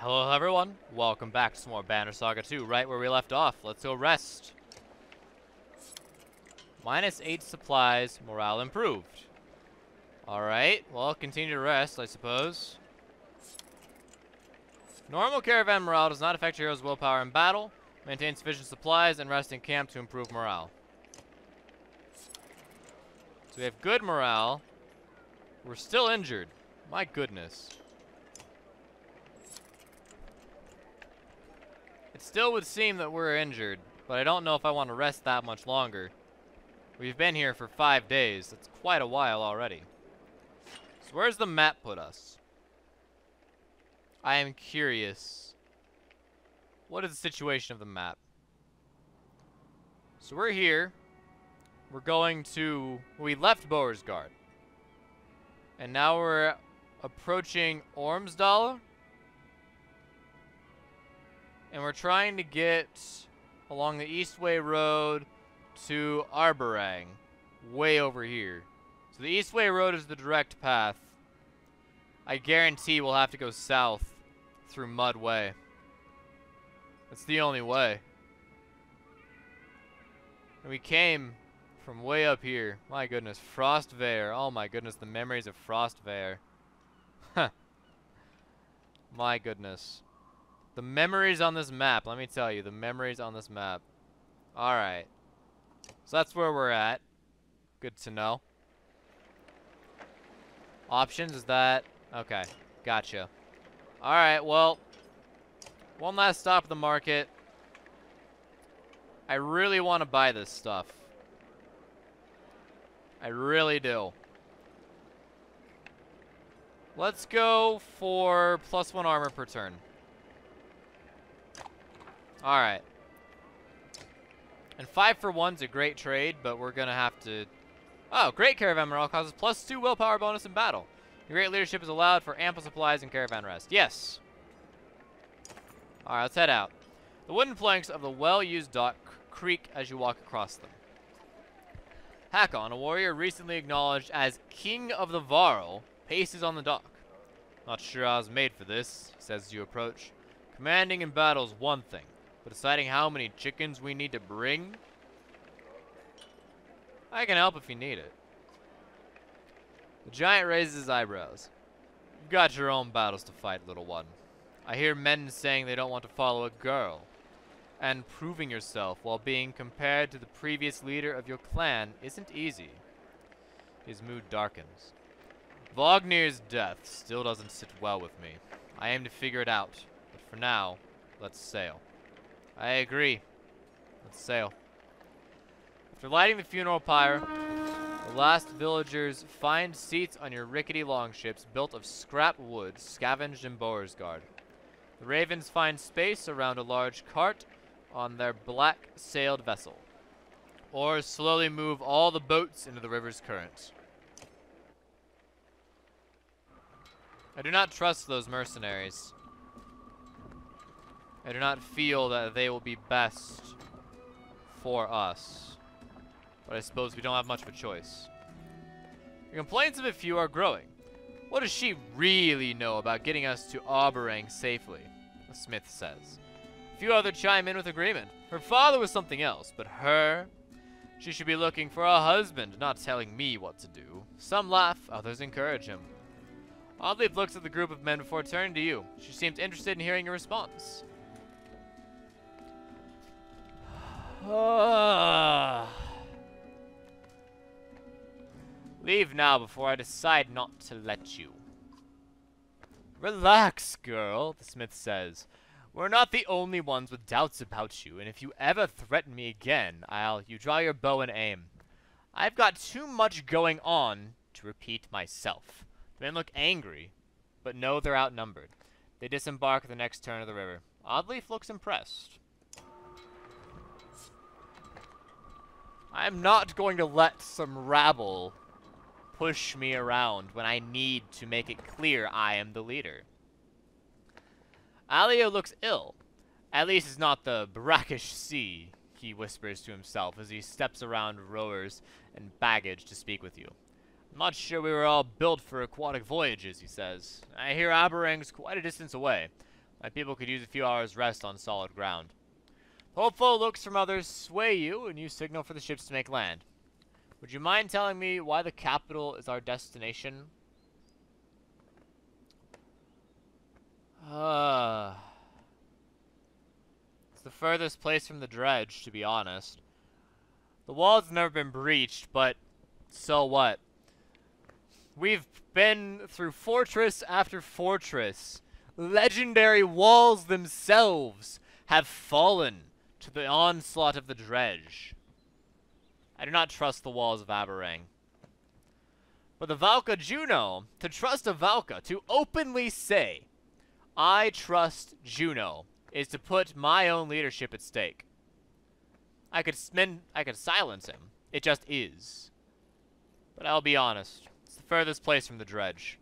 Hello everyone, welcome back to some more Banner Saga 2, right where we left off. Let's go rest. -8 supplies, morale improved. Alright, well, continue to rest, I suppose. Normal caravan morale does not affect your hero's willpower in battle. Maintain sufficient supplies and rest in camp to improve morale. So we have good morale. We're still injured. My goodness. It still would seem that we're injured, but I don't know if I want to rest that much longer. We've been here for 5 days. That's quite a while already. So where's the map put us? I am curious. What is the situation of the map? So we're here. We're going to... We left Boersgard. And now we're approaching Ormsdal. And we're trying to get along the Eastway Road to Arborang, way over here. So the Eastway Road is the direct path. I guarantee we'll have to go south through Mudway. That's the only way. And we came from way up here. My goodness, Frostvale. Oh my goodness, the memories of Frostvale. Huh. My goodness. The memories on this map, let me tell you, the memories on this map. Alright. So that's where we're at. Good to know. Options, is that... Okay, gotcha. Alright, well, one last stop at the market. I really want to buy this stuff. I really do. Let's go for +1 armor per turn. Alright. And 5 for 1's a great trade, but we're going to have to... Oh, great caravan morale causes +2 willpower bonus in battle. Your great leadership is allowed for ample supplies and caravan rest. Yes. Alright, let's head out. The wooden planks of the well-used dock creak as you walk across them. Hakon, a warrior recently acknowledged as King of the Varl, paces on the dock. Not sure I was made for this, he says as you approach. Commanding in battle is one thing, but deciding how many chickens we need to bring? I can help if you need it. The giant raises his eyebrows. You've got your own battles to fight, little one. I hear men saying they don't want to follow a girl. And proving yourself while being compared to the previous leader of your clan isn't easy. His mood darkens. Vognir's death still doesn't sit well with me. I aim to figure it out, but for now, let's sail. I agree. Let's sail. After lighting the funeral pyre, the last villagers find seats on your rickety longships built of scrap wood scavenged in Boersgard. The ravens find space around a large cart on their black-sailed vessel. Oars slowly move all the boats into the river's current. I do not trust those mercenaries. I do not feel that they will be best for us. But I suppose we don't have much of a choice. The complaints of a few are growing. What does she really know about getting us to Arborang safely? The smith says. A few others chime in with agreement. Her father was something else, but her... She should be looking for a husband, not telling me what to do. Some laugh, others encourage him. Oddleif looks at the group of men before turning to you. She seems interested in hearing your response. Leave now before I decide not to let you. Relax, girl, the smith says. We're not the only ones with doubts about you, and if you ever threaten me again, you draw your bow and aim. I've got too much going on to repeat myself. The men look angry, but know they're outnumbered. They disembark at the next turn of the river. Oddleif looks impressed. I'm not going to let some rabble push me around when I need to make it clear I am the leader. Alio looks ill. At least it's not the brackish sea, he whispers to himself as he steps around rowers and baggage to speak with you. I'm not sure we were all built for aquatic voyages, he says. I hear Arborang's quite a distance away. My people could use a few hours rest on solid ground. Hopeful looks from others sway you, and you signal for the ships to make land. Would you mind telling me why the capital is our destination? It's the furthest place from the dredge, to be honest. The wall's never been breached, but so what? We've been through fortress after fortress. Legendary walls themselves have fallen to the onslaught of the dredge. I do not trust the walls of Aberrang. But the Valka Juno, to trust a Valka, to openly say, I trust Juno, is to put my own leadership at stake. I could silence him. It just is. But I'll be honest. It's the furthest place from the dredge.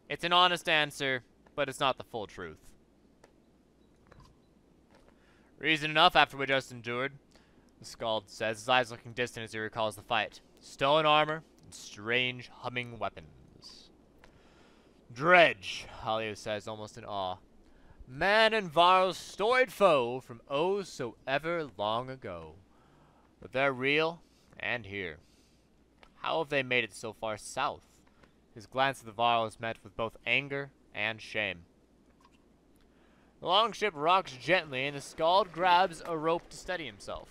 It's an honest answer, but it's not the full truth. Reason enough after we just endured, the Skald says, his eyes looking distant as he recalls the fight. Stone armor and strange humming weapons. Dredge, Halio says, almost in awe. Man and Varl's storied foe from oh so ever long ago. But they're real, and here. How have they made it so far south? His glance at the Varl is met with both anger and shame. The longship rocks gently, and the Skald grabs a rope to steady himself.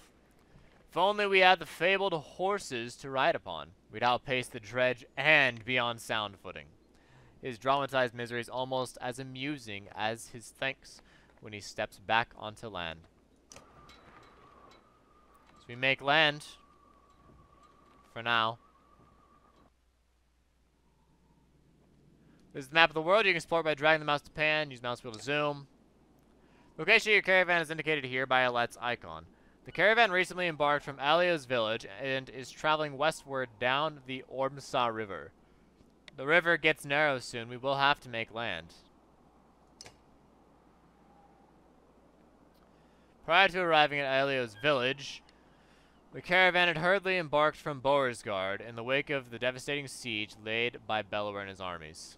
If only we had the fabled horses to ride upon, we'd outpace the dredge and be on sound footing. His dramatized misery is almost as amusing as his thanks when he steps back onto land. So we make land. For now. This is the map of the world. You can explore by dragging the mouse to pan, use mouse wheel to zoom. Location of your caravan is indicated here by a Let's icon. The caravan recently embarked from Alio's village and is traveling westward down the Ormsa River. The river gets narrow soon. We will have to make land. Prior to arriving at Alio's village, the caravan had hurriedly embarked from Boersgard in the wake of the devastating siege laid by Belor and his armies.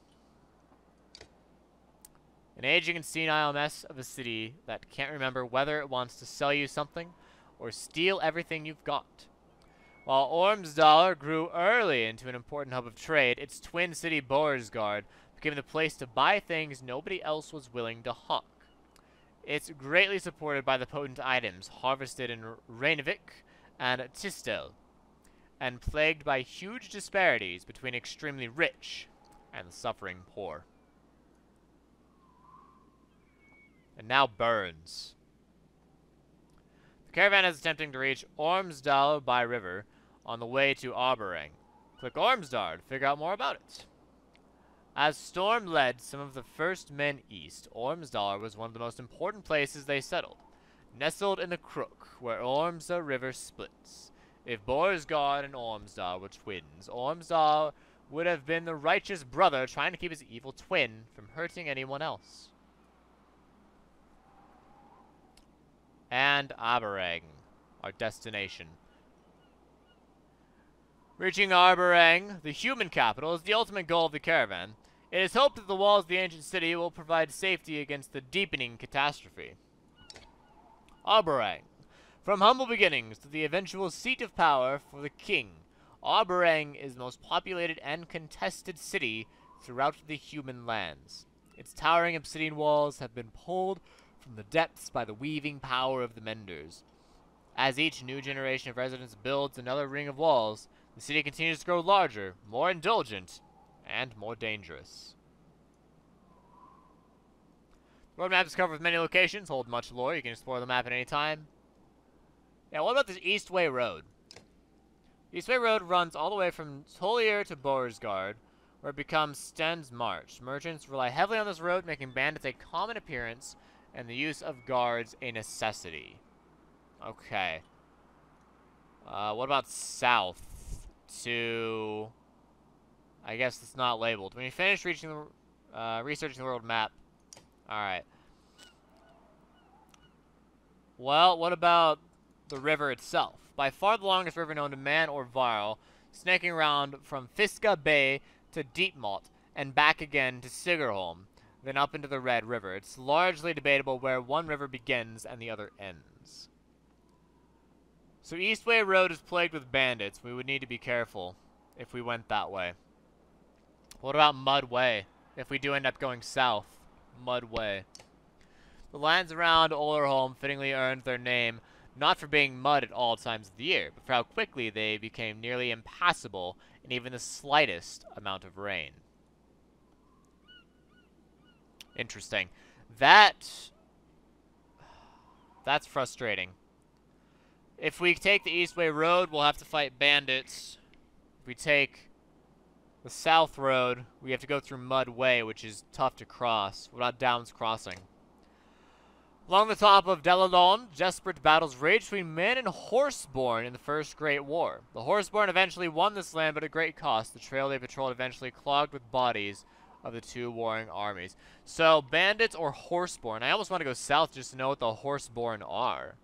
An aging and senile mess of a city that can't remember whether it wants to sell you something or steal everything you've got. While Ormsdal grew early into an important hub of trade, its twin city Boersgard became the place to buy things nobody else was willing to hawk. It's greatly supported by the potent items harvested in Reinvik and Tistel, and plagued by huge disparities between extremely rich and the suffering poor. And now Burns. The caravan is attempting to reach Ormsdal by river on the way to Aberrang. Click Ormsdal to figure out more about it. As Storm led some of the first men east, Ormsdal was one of the most important places they settled, nestled in the crook where Ormsa River splits. If Boersgard and Ormsdal were twins, Ormsdal would have been the righteous brother trying to keep his evil twin from hurting anyone else. And Aberrang, our destination. Reaching Aberrang, the human capital, is the ultimate goal of the caravan. It is hoped that the walls of the ancient city will provide safety against the deepening catastrophe. Aberrang. From humble beginnings to the eventual seat of power for the king, Aberrang is the most populated and contested city throughout the human lands. Its towering obsidian walls have been pulled from the depths by the weaving power of the Menders. As each new generation of residents builds another ring of walls, the city continues to grow larger, more indulgent, and more dangerous. The road map is covered with many locations, hold much lore. You can explore the map at any time. Yeah, what about this Eastway Road? The Eastway Road runs all the way from Tolier to Boersgard, where it becomes Sten's March. Merchants rely heavily on this road, making bandits a common appearance, and the use of guards a necessity. Okay. What about south to... I guess it's not labeled. When you finish researching the world map... Alright. Well, what about the river itself? By far the longest river known to man or Varl, snaking around from Fiska Bay to Dietmalt, and back again to Sigerholm. then up into the Red River. It's largely debatable where one river begins and the other ends. So Eastway Road is plagued with bandits. We would need to be careful if we went that way. What about Mud Way? If we do end up going south, Mud Way. The lands around Ollerholm fittingly earned their name not for being mud at all times of the year, but for how quickly they became nearly impassable in even the slightest amount of rain. Interesting. That's frustrating. If we take the Eastway Road, we'll have to fight bandits. If we take the South Road, we have to go through Mud Way, which is tough to cross. What about Downs Crossing? Along the top of Delalon, desperate battles raged between men and Horseborn in the First Great War. The Horseborn eventually won this land, but at great cost. The trail they patrolled eventually clogged with bodies of the two warring armies. So, bandits or Horseborn? I almost want to go south just to know what the Horseborn are.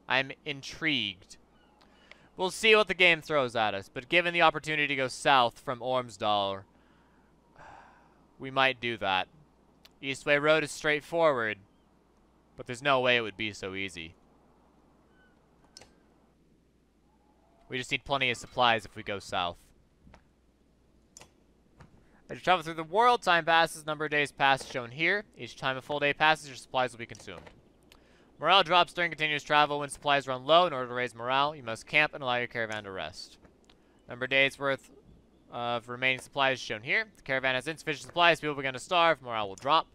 I'm intrigued. We'll see what the game throws at us, but given the opportunity to go south from Ormsdal, we might do that. Eastway Road is straightforward, but there's no way it would be so easy. We just need plenty of supplies if we go south. As you travel through the world, time passes, number of days pass shown here. Each time a full day passes, your supplies will be consumed. Morale drops during continuous travel when supplies run low. In order to raise morale, you must camp and allow your caravan to rest. Number of days worth of remaining supplies shown here. If the caravan has insufficient supplies, people begin to starve, morale will drop.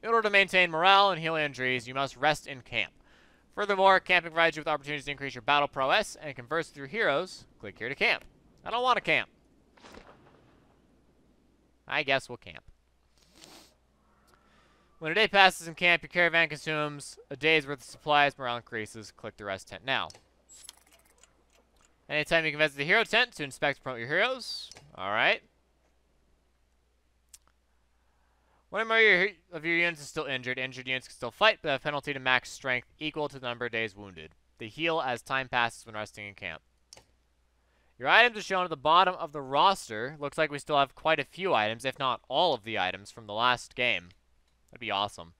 In order to maintain morale and heal injuries, you must rest in camp. Furthermore, camping provides you with opportunities to increase your battle prowess and converse with your heroes. Click here to camp. I don't want to camp. I guess we'll camp. When a day passes in camp, your caravan consumes a day's worth of supplies, morale increases. Click the rest tent now. Anytime you can visit the hero tent to inspect and promote your heroes. Alright. One or more of your units is still injured. Injured units can still fight, but have a penalty to max strength equal to the number of days wounded. They heal as time passes when resting in camp. Your items are shown at the bottom of the roster. Looks like we still have quite a few items, if not all of the items from the last game. That'd be awesome.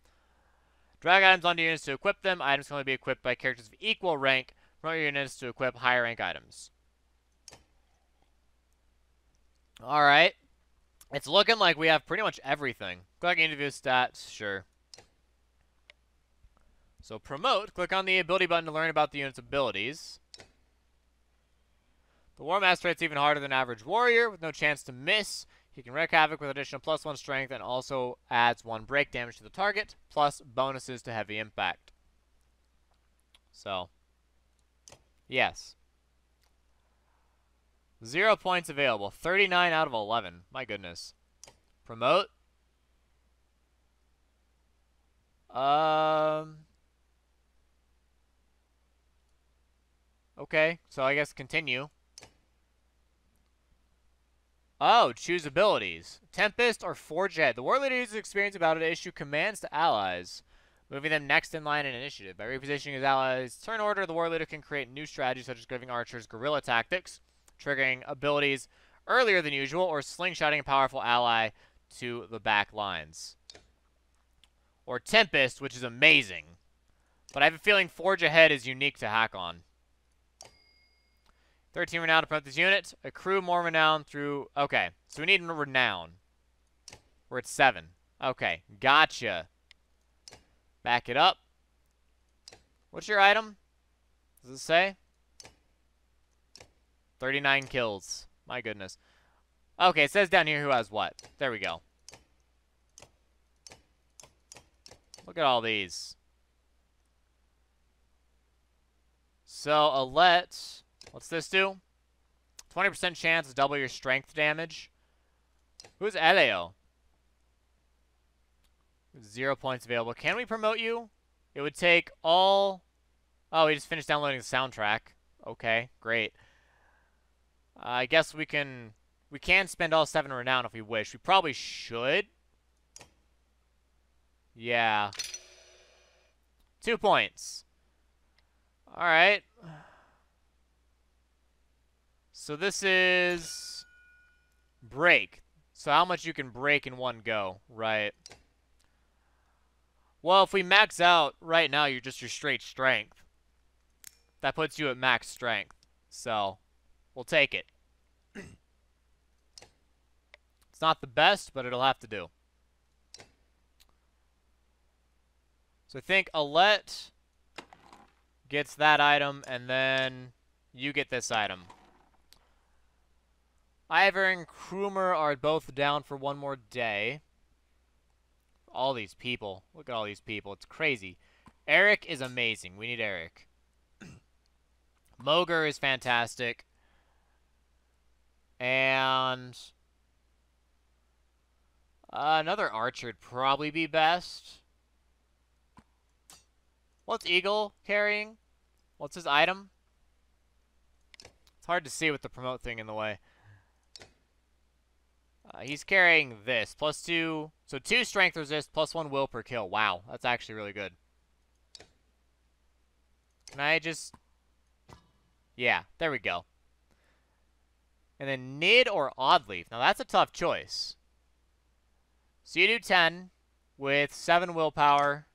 Drag items onto units to equip them. Items can only be equipped by characters of equal rank. Promote your units to equip higher rank items. Alright. It's looking like we have pretty much everything. Click interview stats, sure. So promote, click on the ability button to learn about the unit's abilities. The War Master hits even harder than average warrior with no chance to miss. He can wreak havoc with additional +1 strength and also adds 1 break damage to the target, plus bonuses to heavy impact. So, yes. 0 points available. 39 out of 11. My goodness. Promote. Okay, so I guess continue. Oh, choose abilities. Tempest or Forge Ahead. The war leader uses experience about it to issue commands to allies, moving them next in line in initiative. By repositioning his allies' turn order, the war leader can create new strategies such as giving archers guerrilla tactics, triggering abilities earlier than usual, or slingshotting a powerful ally to the back lines. Or Tempest, which is amazing. But I have a feeling Forge Ahead is unique to Hakon. 13 renown to promote this unit. Accrue more renown through... Okay, so we need a renown. We're at 7. Okay, gotcha. Back it up. What's your item? Does it say? 39 kills. My goodness. Okay, it says down here who has what. There we go. Look at all these. So, Alette... What's this do? 20% chance to double your strength damage. Who's Eleo? 0 points available. Can we promote you? It would take all... Oh, we just finished downloading the soundtrack. Okay, great. I guess we can spend all 7 renown if we wish. We probably should. Yeah. 2 points. Alright. So this is... Break. So how much you can break in one go, right? Well, if we max out right now, you're just your straight strength. That puts you at max strength. So, we'll take it. It's not the best, but it'll have to do. So I think Alette gets that item, and then you get this item. Ivor and Krumer are both down for one more day. All these people. Look at all these people. It's crazy. Eric is amazing. We need Eric. Moger is fantastic. And another archer would probably be best. What's Eagle carrying? What's his item? It's hard to see with the promote thing in the way. He's carrying this. +2. So 2 strength resist, +1 will per kill. Wow, that's actually really good. Can I just... Yeah, there we go. And then Nid or Oddleaf. Now that's a tough choice. So you do 10 with 7 willpower.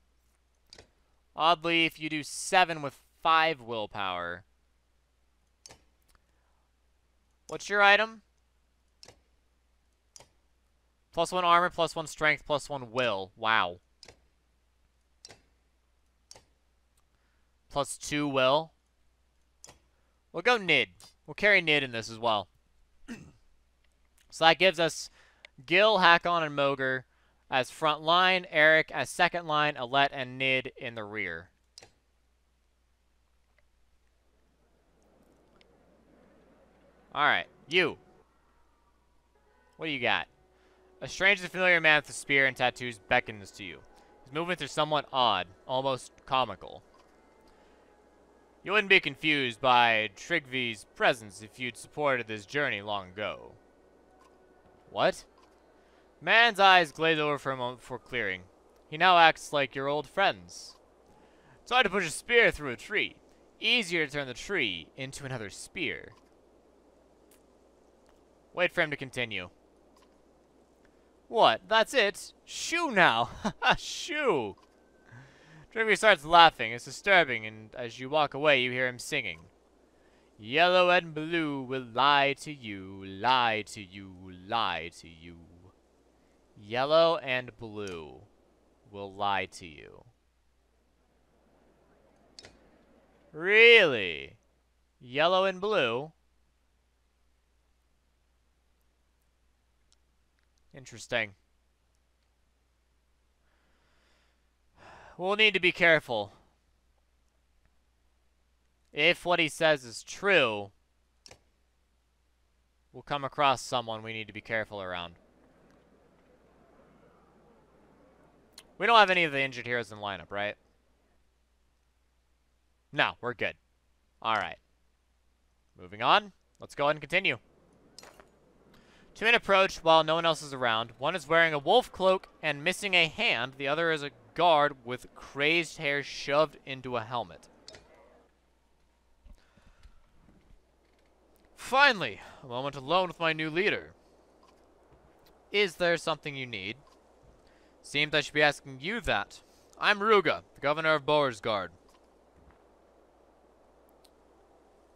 Oddleaf, you do 7 with 5 willpower. What's your item? +1 armor, +1 strength, +1 will. Wow. +2 will. We'll go Nid. We'll carry Nid in this as well. So that gives us Gil, Hakon, and Moger as front line, Eric as second line, Alette and Nid in the rear. Alright, you. What do you got? A strange and familiar man with a spear and tattoos beckons to you. His movements are somewhat odd, almost comical. You wouldn't be confused by Trygvi's presence if you'd supported this journey long ago. What? Man's eyes glaze over for a moment before clearing. He now acts like your old friends. It's hard to push a spear through a tree. Easier to turn the tree into another spear. Wait for him to continue. What? That's it? Shoo now! Shoo! Trygvi starts laughing. It's disturbing, and as you walk away, you hear him singing. Yellow and blue will lie to you, lie to you, lie to you. Yellow and blue will lie to you. Really? Yellow and blue? Interesting. We'll need to be careful. If what he says is true, we'll come across someone we need to be careful around. We don't have any of the injured heroes in the lineup, right? No, we're good. Alright. Moving on. Let's go ahead and continue. 2 men approach while no one else is around. One is wearing a wolf cloak and missing a hand. The other is a guard with crazed hair shoved into a helmet. Finally, a moment alone with my new leader. Is there something you need? Seems I should be asking you that. I'm Ruga, the governor of Boersgard.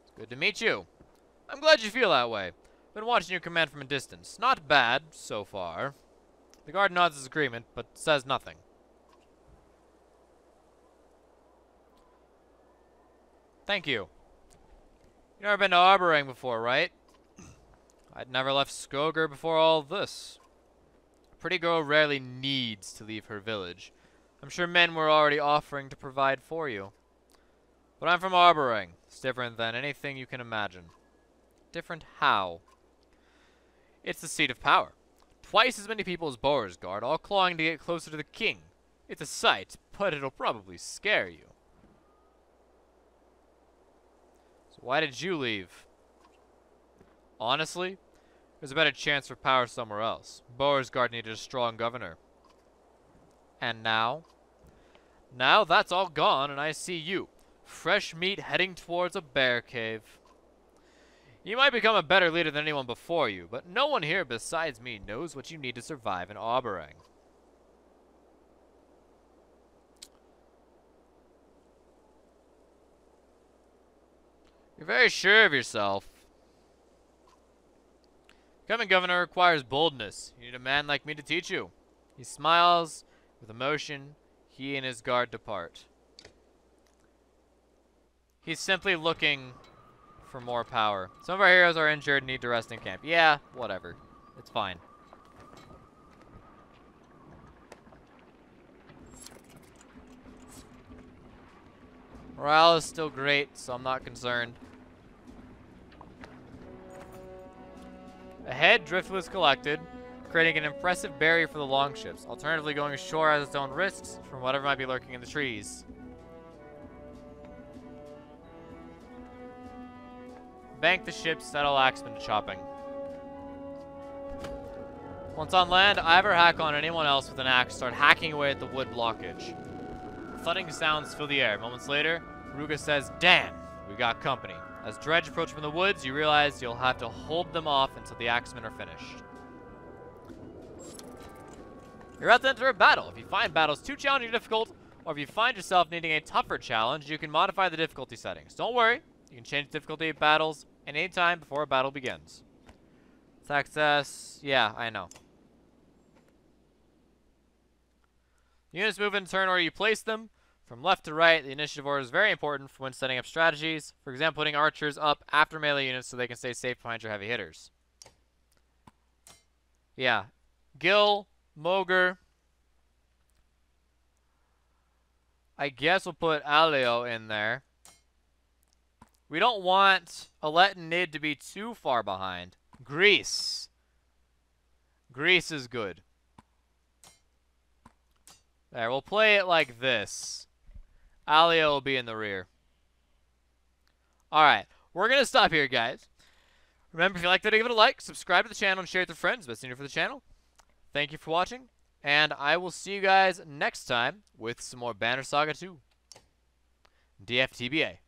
It's good to meet you. I'm glad you feel that way. Been watching your command from a distance. Not bad, so far. The guard nods his agreement, but says nothing. Thank you. You've never been to Arborang before, right? I'd never left Skoger before all this. A pretty girl rarely needs to leave her village. I'm sure men were already offering to provide for you. But I'm from Arborang. It's different than anything you can imagine. Different how? It's the seat of power. Twice as many people as Boersgard, all clawing to get closer to the king. It's a sight, but it'll probably scare you. So why did you leave? Honestly, there's a better chance for power somewhere else. Boersgard needed a strong governor. And now? Now that's all gone, and I see you. Fresh meat heading towards a bear cave. You might become a better leader than anyone before you, but no one here besides me knows what you need to survive in Auberang. You're very sure of yourself. Becoming governor requires boldness. You need a man like me to teach you. He smiles with emotion. He and his guard depart. He's simply looking for more power. Some of our heroes are injured and need to rest in camp. Yeah, whatever. It's fine. Morale is still great, so I'm not concerned. Ahead, driftwood is collected, creating an impressive barrier for the longships. Alternatively, going ashore has its own risks from whatever might be lurking in the trees. Bank the ships, settle axemen to chopping. Once on land, Ivor hack on anyone else with an axe, start hacking away at the wood blockage. Thudding sounds fill the air. Moments later, Ruga says, "Damn, we got company." As Dredge approach from the woods, you realize you'll have to hold them off until the axemen are finished. You're about to enter a battle. If you find battles too challenging or difficult, or if you find yourself needing a tougher challenge, you can modify the difficulty settings. Don't worry, you can change the difficulty of battles at any time before a battle begins. Success, yeah, I know. Units move in turn order you place them. From left to right, the initiative order is very important for when setting up strategies. For example, putting archers up after melee units so they can stay safe behind your heavy hitters. Yeah. Gil, Moger. I guess we'll put Alio in there. We don't want Alet and Nid to be too far behind. Greece. Greece is good. There, we'll play it like this. Alio will be in the rear. Alright, we're going to stop here, guys. Remember, if you liked the video, give it a like, subscribe to the channel, and share it with friends. Best thing for the channel. Thank you for watching, and I will see you guys next time with some more Banner Saga 2. DFTBA.